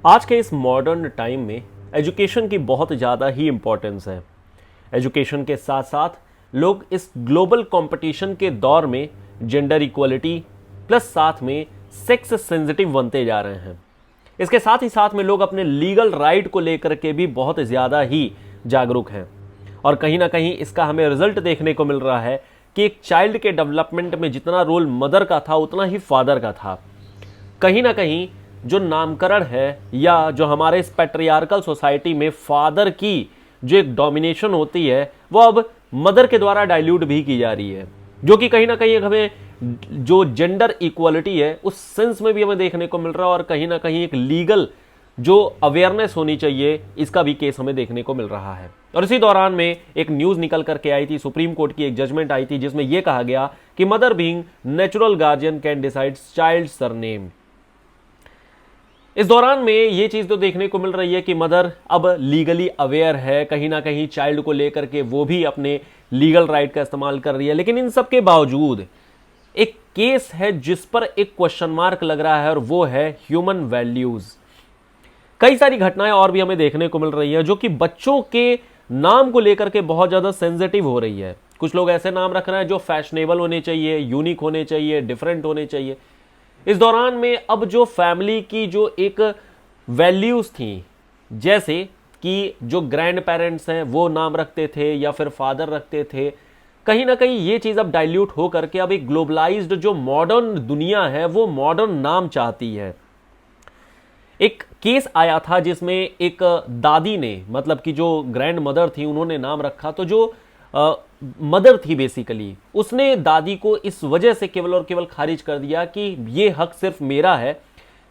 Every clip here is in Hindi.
आज के इस मॉडर्न टाइम में एजुकेशन की बहुत ज़्यादा ही इम्पोर्टेंस है। एजुकेशन के साथ साथ लोग इस ग्लोबल कंपटीशन के दौर में जेंडर इक्वलिटी प्लस साथ में सेक्स सेंसिटिव बनते जा रहे हैं। इसके साथ ही साथ में लोग अपने लीगल राइट को लेकर के भी बहुत ज़्यादा ही जागरूक हैं और कहीं ना कहीं इसका हमें रिजल्ट देखने को मिल रहा है कि एक चाइल्ड के डेवलपमेंट में जितना रोल मदर का था उतना ही फादर का था। कहीं ना कहीं जो नामकरण है या जो हमारे इस पैट्रियार्कल सोसाइटी में फादर की जो एक डोमिनेशन होती है वो अब मदर के द्वारा डाइल्यूट भी की जा रही है, जो कि कहीं ना कहीं हमें जो जेंडर इक्वालिटी है उस सेंस में भी हमें देखने को मिल रहा है और कहीं ना कहीं एक लीगल जो अवेयरनेस होनी चाहिए इसका भी केस हमें देखने को मिल रहा है। और इसी दौरान में एक न्यूज निकल करके आई थी, सुप्रीम कोर्ट की एक जजमेंट आई थी जिसमें यह कहा गया कि mother being natural guardian can decide child surname. इस दौरान में ये चीज तो देखने को मिल रही है कि मदर अब लीगली अवेयर है, कहीं ना कहीं चाइल्ड को लेकर के वो भी अपने लीगल राइट का इस्तेमाल कर रही है। लेकिन इन सब के बावजूद एक केस है जिस पर एक क्वेश्चन मार्क लग रहा है और वो है ह्यूमन वैल्यूज। कई सारी घटनाएं और भी हमें देखने को मिल रही है जो कि बच्चों के नाम को लेकर के बहुत ज्यादा सेंसिटिव हो रही है। कुछ लोग ऐसे नाम रख रहे हैं जो फैशनेबल होने चाहिए, यूनिक होने चाहिए, डिफरेंट होने चाहिए। इस दौरान में अब जो फैमिली की जो एक वैल्यूज थी, जैसे कि जो ग्रैंड पेरेंट्स हैं वो नाम रखते थे या फिर फादर रखते थे, कहीं ना कहीं ये चीज अब डाइल्यूट हो करके अब एक ग्लोबलाइज्ड जो मॉडर्न दुनिया है वो मॉडर्न नाम चाहती है। एक केस आया था जिसमें एक दादी ने, मतलब कि जो ग्रैंड मदर थी, उन्होंने नाम रखा, तो जो मदर थी बेसिकली उसने दादी को इस वजह से केवल और केवल खारिज कर दिया कि ये हक सिर्फ मेरा है,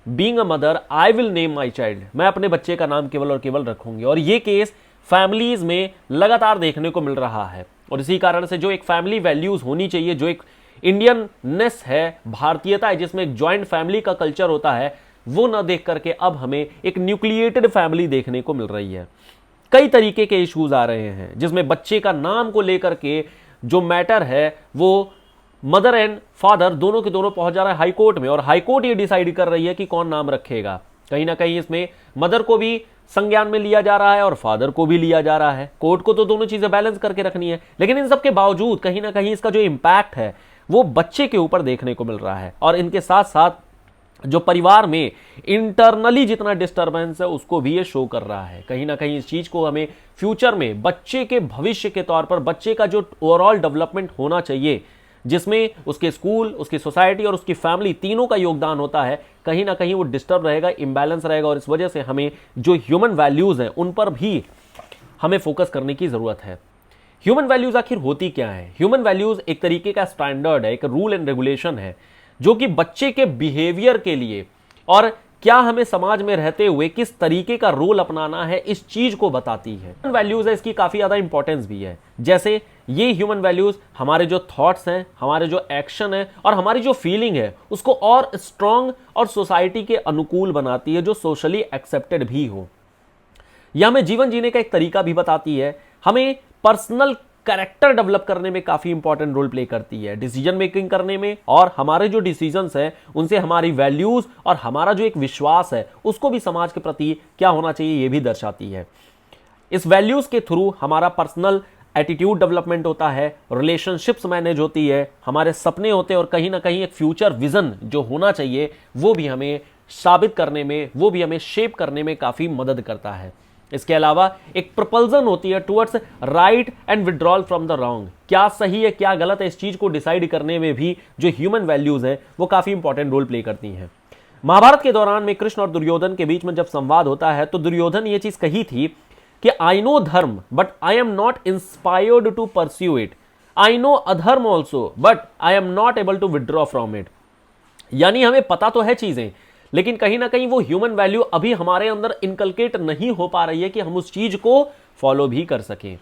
being a mother I will name my child, मैं अपने बच्चे का नाम केवल और केवल रखूंगी। और ये केस फैमिलीज में लगातार देखने को मिल रहा है और इसी कारण से जो एक फैमिली वैल्यूज होनी चाहिए, जो एक इंडियननेस है, भारतीयता है, जिसमें एक ज्वाइंट फैमिली का कल्चर होता है, वो ना देख करके अब हमें एक न्यूक्लिएटेड फैमिली देखने को मिल रही है। कई तरीके के इश्यूज आ रहे हैं जिसमें बच्चे का नाम को लेकर के जो मैटर है वो मदर एंड फादर दोनों के दोनों पहुंच जा रहा है हाई कोर्ट में और हाई कोर्ट ये डिसाइड कर रही है कि कौन नाम रखेगा। कहीं ना कहीं इसमें मदर को भी संज्ञान में लिया जा रहा है और फादर को भी लिया जा रहा है। कोर्ट को तो दोनों चीजें बैलेंस करके रखनी है, लेकिन इन सब के बावजूद कहीं ना कहीं इसका जो इंपैक्ट है वो बच्चे के ऊपर देखने को मिल रहा है और इनके साथ साथ जो परिवार में इंटरनली जितना डिस्टरबेंस है उसको भी ये शो कर रहा है। कहीं ना कहीं इस चीज को हमें फ्यूचर में बच्चे के भविष्य के तौर पर बच्चे का जो ओवरऑल डेवलपमेंट होना चाहिए, जिसमें उसके स्कूल, उसकी सोसाइटी और उसकी फैमिली तीनों का योगदान होता है, कहीं ना कहीं वो डिस्टर्ब रहेगा, इम्बैलेंस रहेगा और इस वजह से हमें जो ह्यूमन वैल्यूज हैं उन पर भी हमें फोकस करने की जरूरत है। ह्यूमन वैल्यूज आखिर होती क्या है? ह्यूमन वैल्यूज एक तरीके का स्टैंडर्ड है, एक रूल एंड रेगुलेशन है जो कि बच्चे के बिहेवियर के लिए और क्या हमें समाज में रहते हुए किस तरीके का रोल अपनाना है इस चीज को बताती है। ह्यूमन वैल्यूज है, इसकी काफी ज्यादा इंपॉर्टेंस भी है। जैसे ये ह्यूमन वैल्यूज हमारे जो थॉट्स हैं, हमारे जो एक्शन है और हमारी जो फीलिंग है उसको और स्ट्रांग और सोसाइटी के अनुकूल बनाती है, जो सोशली एक्सेप्टेड भी हो। यह हमें जीवन जीने का एक तरीका भी बताती है, हमें पर्सनल कैरेक्टर डेवलप करने में काफी इंपॉर्टेंट रोल प्ले करती है, डिसीजन मेकिंग करने में, और हमारे जो डिसीजंस हैं उनसे हमारी वैल्यूज और हमारा जो एक विश्वास है उसको भी समाज के प्रति क्या होना चाहिए ये भी दर्शाती है। इस वैल्यूज के थ्रू हमारा पर्सनल एटीट्यूड डेवलपमेंट होता है, रिलेशनशिप्स मैनेज होती है, हमारे सपने होते हैं और कहीं ना कहीं एक फ्यूचर विजन जो होना चाहिए वो भी हमें साबित करने में, वो भी हमें शेप करने में काफी मदद करता है। इसके अलावा एक प्रपोजल होती है towards right and withdrawal from the wrong, क्या सही है क्या गलत है इस चीज को डिसाइड करने में भी जो ह्यूमन वैल्यूज हैं वो काफी इंपॉर्टेंट रोल प्ले करती हैं। महाभारत के दौरान में कृष्ण और दुर्योधन के बीच में जब संवाद होता है तो दुर्योधन ये चीज कही थी कि I know dharma but I am not inspired to pursue it, I know adharma also but I am not able to withdraw from it. यानी हमें पता तो है चीजें, लेकिन कहीं ना कहीं वो ह्यूमन वैल्यू अभी हमारे अंदर इनकलकेट नहीं हो पा रही है कि हम उस चीज को फॉलो भी कर सकें।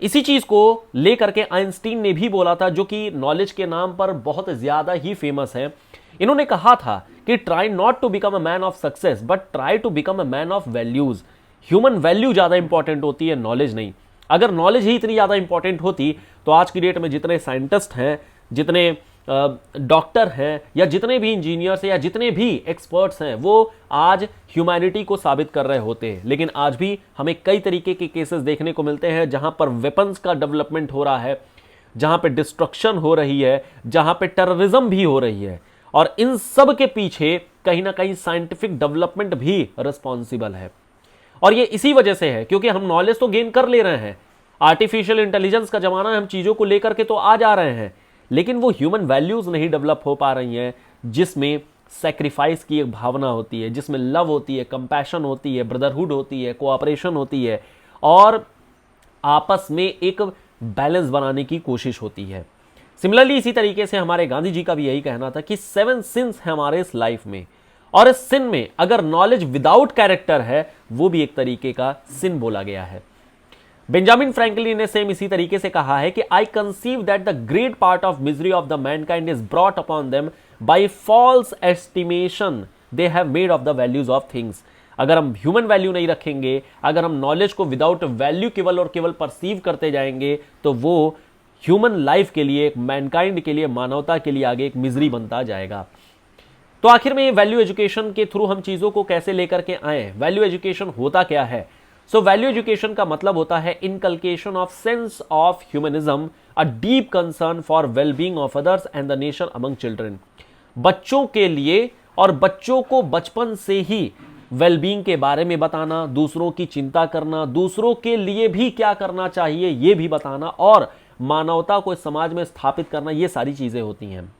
इसी चीज को लेकर के आइंस्टीन ने भी बोला था, जो कि नॉलेज के नाम पर बहुत ज्यादा ही फेमस है। इन्होंने कहा था कि try not to become a man of success but try to become a man of values. Human value ज्यादा इंपॉर्टेंट होती है, नॉलेज नहीं। अगर नॉलेज ही इतनी ज्यादा इंपॉर्टेंट होती तो आज की डेट में जितने साइंटिस्ट हैं, जितने डॉक्टर हैं या जितने भी इंजीनियर्स हैं या जितने भी एक्सपर्ट्स हैं वो आज ह्यूमैनिटी को साबित कर रहे होते हैं। लेकिन आज भी हमें कई तरीके के केसेस देखने को मिलते हैं जहां पर वेपन्स का डेवलपमेंट हो रहा है, जहां पे डिस्ट्रक्शन हो रही है, जहां पे टेररिज्म भी हो रही है, और इन सब के पीछे कहीं ना कहीं साइंटिफिक डेवलपमेंट भी रिस्पॉन्सिबल है। और ये इसी वजह से है क्योंकि हम नॉलेज तो गेन कर ले रहे हैं, आर्टिफिशियल इंटेलिजेंस का जमाना है, हम चीजों को लेकर के तो आ जा रहे हैं, लेकिन वो ह्यूमन वैल्यूज नहीं डेवलप हो पा रही हैं जिसमें सेक्रीफाइस की एक भावना होती है, जिसमें लव होती है, कंपैशन होती है, ब्रदरहुड होती है, कोऑपरेशन होती है और आपस में एक बैलेंस बनाने की कोशिश होती है। सिमिलरली इसी तरीके से हमारे गांधी जी का भी यही कहना था कि 7 सिंस है हमारे इस लाइफ में, और इस सिन में अगर नॉलेज विदाउट कैरेक्टर है वो भी एक तरीके का सिन बोला गया है। बेंजामिन फ्रैंकलिन ने सेम इसी तरीके से कहा है कि I conceive that the great part of misery of the mankind is brought upon them by false estimation they have made of the values of things. अगर हम ह्यूमन वैल्यू नहीं रखेंगे, अगर हम नॉलेज को विदाउट वैल्यू केवल और केवल परसीव करते जाएंगे, तो वो ह्यूमन लाइफ के लिए, मैनकाइंड के लिए, मानवता के लिए आगे एक मिजरी बनता जाएगा। तो आखिर में वैल्यू एजुकेशन के थ्रू हम चीजों को कैसे लेकर के आए, वैल्यू एजुकेशन होता क्या है? सो वैल्यू एजुकेशन का मतलब होता है inculcation of sense of humanism, a deep concern for wellbeing of others and the nation among children. बच्चों के लिए और बच्चों को बचपन से ही वेलबींग के बारे में बताना, दूसरों की चिंता करना, दूसरों के लिए भी क्या करना चाहिए ये भी बताना, और मानवता को इस समाज में स्थापित करना, ये सारी चीजें होती हैं।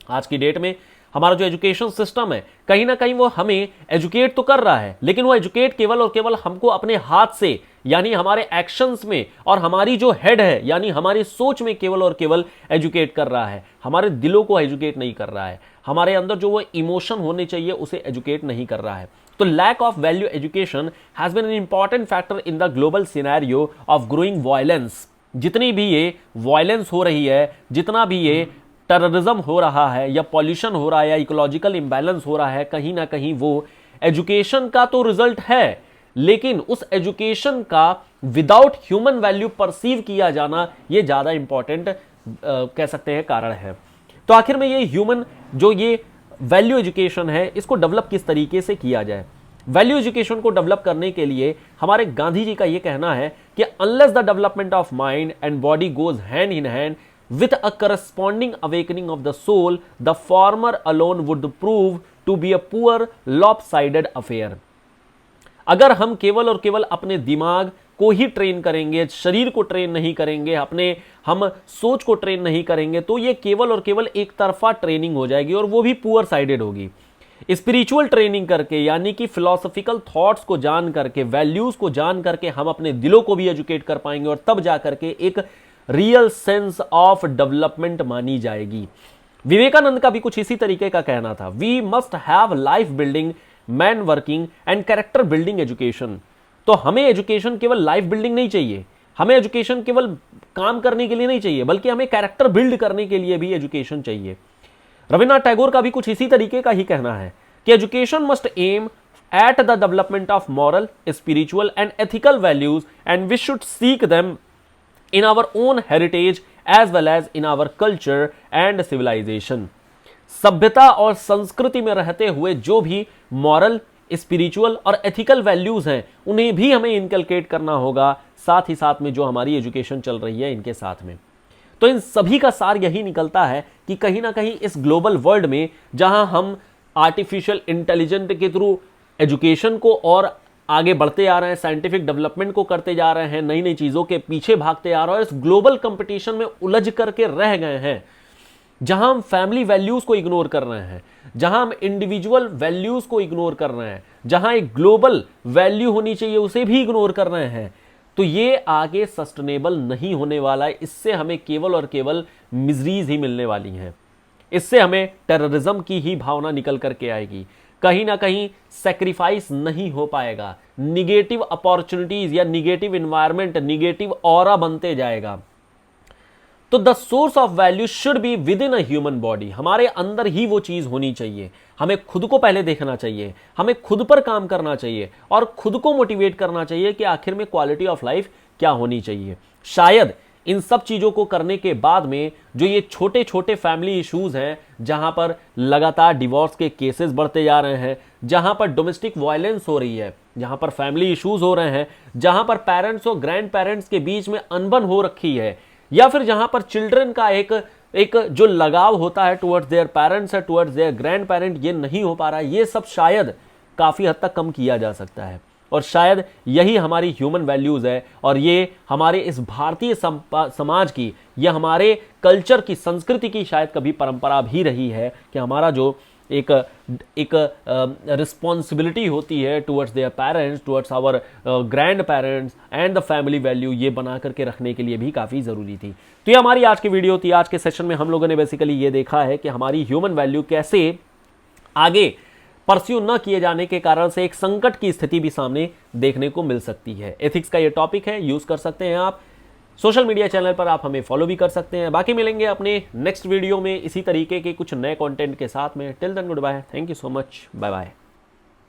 आज की डेट में हमारा जो एजुकेशन सिस्टम है कहीं ना कहीं वो हमें एजुकेट तो कर रहा है, लेकिन वो एजुकेट केवल और केवल हमको अपने हाथ से, यानी हमारे एक्शंस में, और हमारी जो हेड है यानी हमारी सोच में केवल और केवल एजुकेट कर रहा है, हमारे दिलों को एजुकेट नहीं कर रहा है, हमारे अंदर जो वो इमोशन होने चाहिए उसे एजुकेट नहीं कर रहा है। तो lack of value education has been an important factor in the global scenario of growing violence. जितनी भी ये वायलेंस हो रही है, जितना भी ये टेररिज्म हो रहा है या पॉल्यूशन हो रहा है या इकोलॉजिकल इंबैलेंस हो रहा है, कहीं ना कहीं वो एजुकेशन का तो रिजल्ट है, लेकिन उस एजुकेशन का विदाउट ह्यूमन वैल्यू परसीव किया जाना ये ज्यादा इंपॉर्टेंट कह सकते हैं कारण है। तो आखिर में ये ह्यूमन जो ये वैल्यू एजुकेशन है इसको डेवलप किस तरीके से किया जाए? वैल्यू एजुकेशन को डेवलप करने के लिए हमारे गांधी जी का यह कहना है कि unless the development of mind and body goes hand in hand with a corresponding awakening of the soul, the former alone would prove to be a poor lopsided affair। अगर हम केवल और केवल अपने दिमाग को ही ट्रेन करेंगे, शरीर को ट्रेन नहीं करेंगे, हम सोच को ट्रेन नहीं करेंगे, तो ये केवल और केवल एक तरफा ट्रेनिंग हो जाएगी और वो भी पुअर साइडेड होगी। स्पिरिचुअल ट्रेनिंग करके, यानी कि फिलोसॉफिकल थॉट्स को जान करके, वैल्यूज को जान करके हम अपने दिलों को भी एजुकेट कर पाएंगे और तब जाकर के एक रियल सेंस ऑफ डेवलपमेंट मानी जाएगी। विवेकानंद का भी कुछ इसी तरीके का कहना था, we must have life building, man working and character building education. तो हमें एजुकेशन केवल लाइफ बिल्डिंग नहीं चाहिए, हमें एजुकेशन केवल काम करने के लिए नहीं चाहिए, बल्कि हमें कैरेक्टर बिल्ड करने के लिए भी एजुकेशन चाहिए। रविन्द्रनाथ टैगोर का भी कुछ इसी तरीके का ही कहना है कि education must aim at the development of moral, spiritual and ethical values and we should seek them in our own heritage as well as in our culture and civilization। सभ्यता और संस्कृति में रहते हुए जो भी मॉरल, स्पिरिचुअल और एथिकल वैल्यूज हैं उन्हें भी हमें इनकलकेट करना होगा, साथ ही साथ में जो हमारी एजुकेशन चल रही है इनके साथ में। तो इन सभी का सार यही निकलता है कि कहीं ना कहीं इस ग्लोबल वर्ल्ड में जहां हम आर्टिफिशियल इंटेलिजेंस के थ्रू एजुकेशन को और आगे बढ़ते आ रहे हैं, साइंटिफिक डेवलपमेंट को करते जा रहे हैं, नई नई चीजों के पीछे भागते आ रहे हैं, इस ग्लोबल कंपटीशन में उलझ करके रह गए हैं, जहां हम फैमिली वैल्यूज को इग्नोर कर रहे हैं, जहां हम इंडिविजुअल वैल्यूज को इग्नोर कर रहे हैं, जहां एक ग्लोबल वैल्यू होनी चाहिए उसे भी इग्नोर कर रहे हैं, तो ये आगे सस्टेनेबल नहीं होने वाला है। इससे हमें केवल और केवल मिजरीज ही मिलने वाली हैं, इससे हमें टेररिज्म की ही भावना निकल करके आएगी, कहीं ना कहीं सेक्रीफाइस नहीं हो पाएगा, निगेटिव अपॉर्चुनिटीज या निगेटिव एनवायरनमेंट, निगेटिव ऑरा बनते जाएगा। तो the source of value should be with in a human body, हमारे अंदर ही वो चीज होनी चाहिए। हमें खुद को पहले देखना चाहिए, हमें खुद पर काम करना चाहिए और खुद को मोटिवेट करना चाहिए कि आखिर में क्वालिटी ऑफ लाइफ क्या होनी चाहिए। शायद इन सब चीज़ों को करने के बाद में जो ये छोटे छोटे फैमिली इश्यूज हैं, जहां पर लगातार डिवोर्स के केसेस बढ़ते जा रहे हैं, जहां पर डोमेस्टिक वायलेंस हो रही है, जहां पर फैमिली इश्यूज हो रहे हैं, जहां पर पेरेंट्स और ग्रैंड पेरेंट्स के बीच में अनबन हो रखी है, या फिर जहां पर चिल्ड्रन का एक जो लगाव होता है टुवर्ड्स देयर पेरेंट्स है, टुवर्ड्स देयर ग्रैंड पेरेंट, ये नहीं हो पा रहा है। ये सब शायद काफ़ी हद तक कम किया जा सकता है, और शायद यही हमारी ह्यूमन वैल्यूज़ है, और ये हमारे इस भारतीय समाज की, यह हमारे कल्चर की, संस्कृति की शायद कभी परंपरा भी रही है कि हमारा जो एक रिस्पॉन्सिबिलिटी होती है towards their parents, towards our grandparents and the family value, ये बना करके रखने के लिए भी काफ़ी ज़रूरी थी। तो ये हमारी आज की वीडियो थी। आज के सेशन में हम लोगों ने बेसिकली ये देखा है कि हमारी ह्यूमन वैल्यू कैसे आगे परस्यू न किए जाने के कारण से एक संकट की स्थिति भी सामने देखने को मिल सकती है। एथिक्स का ये टॉपिक है, यूज कर सकते हैं आप। सोशल मीडिया चैनल पर आप हमें फॉलो भी कर सकते हैं। बाकी मिलेंगे अपने नेक्स्ट वीडियो में इसी तरीके के कुछ नए कंटेंट के साथ में। Till then goodbye, thank you so much, bye bye.